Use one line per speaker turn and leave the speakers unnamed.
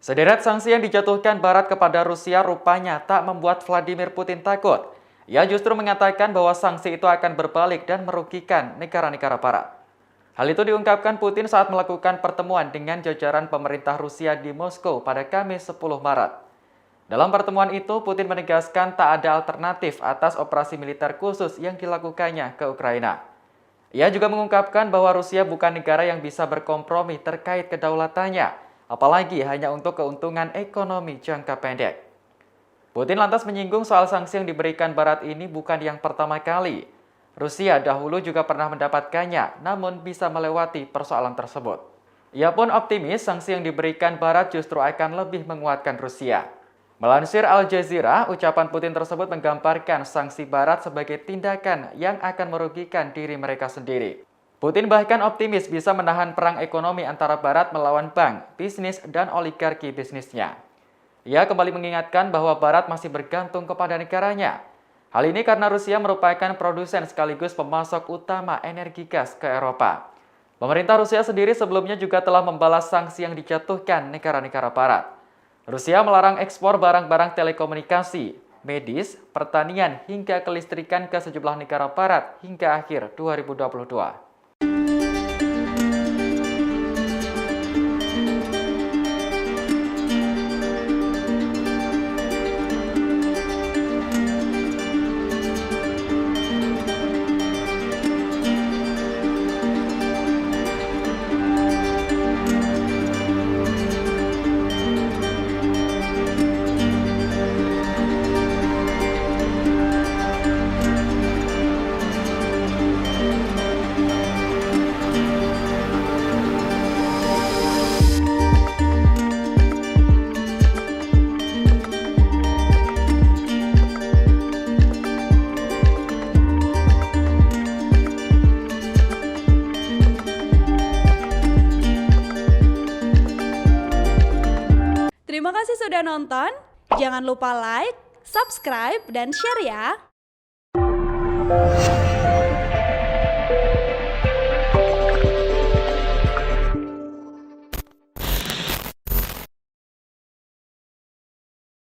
Sederet sanksi yang dijatuhkan Barat kepada Rusia rupanya tak membuat Vladimir Putin takut. Ia justru mengatakan bahwa sanksi itu akan berbalik dan merugikan negara-negara Barat. Hal itu diungkapkan Putin saat melakukan pertemuan dengan jajaran pemerintah Rusia di Moskow pada Kamis 10 Maret. Dalam pertemuan itu, Putin menegaskan tak ada alternatif atas operasi militer khusus yang dilakukannya ke Ukraina. Ia juga mengungkapkan bahwa Rusia bukan negara yang bisa berkompromi terkait kedaulatannya, apalagi hanya untuk keuntungan ekonomi jangka pendek. Putin lantas menyinggung soal sanksi yang diberikan Barat ini bukan yang pertama kali. Rusia dahulu juga pernah mendapatkannya, namun bisa melewati persoalan tersebut. Ia pun optimis sanksi yang diberikan Barat justru akan lebih menguatkan Rusia. Melansir Al Jazeera, ucapan Putin tersebut menggambarkan sanksi Barat sebagai tindakan yang akan merugikan diri mereka sendiri. Putin bahkan optimis bisa menahan perang ekonomi antara Barat melawan bank, bisnis, dan oligarki bisnisnya. Ia kembali mengingatkan bahwa Barat masih bergantung kepada negaranya. Hal ini karena Rusia merupakan produsen sekaligus pemasok utama energi gas ke Eropa. Pemerintah Rusia sendiri sebelumnya juga telah membalas sanksi yang dijatuhkan negara-negara Barat. Rusia melarang ekspor barang-barang telekomunikasi, medis, pertanian, hingga kelistrikan ke sejumlah negara Barat hingga akhir 2022.
Terima kasih sudah nonton. Jangan lupa like, subscribe, dan share ya.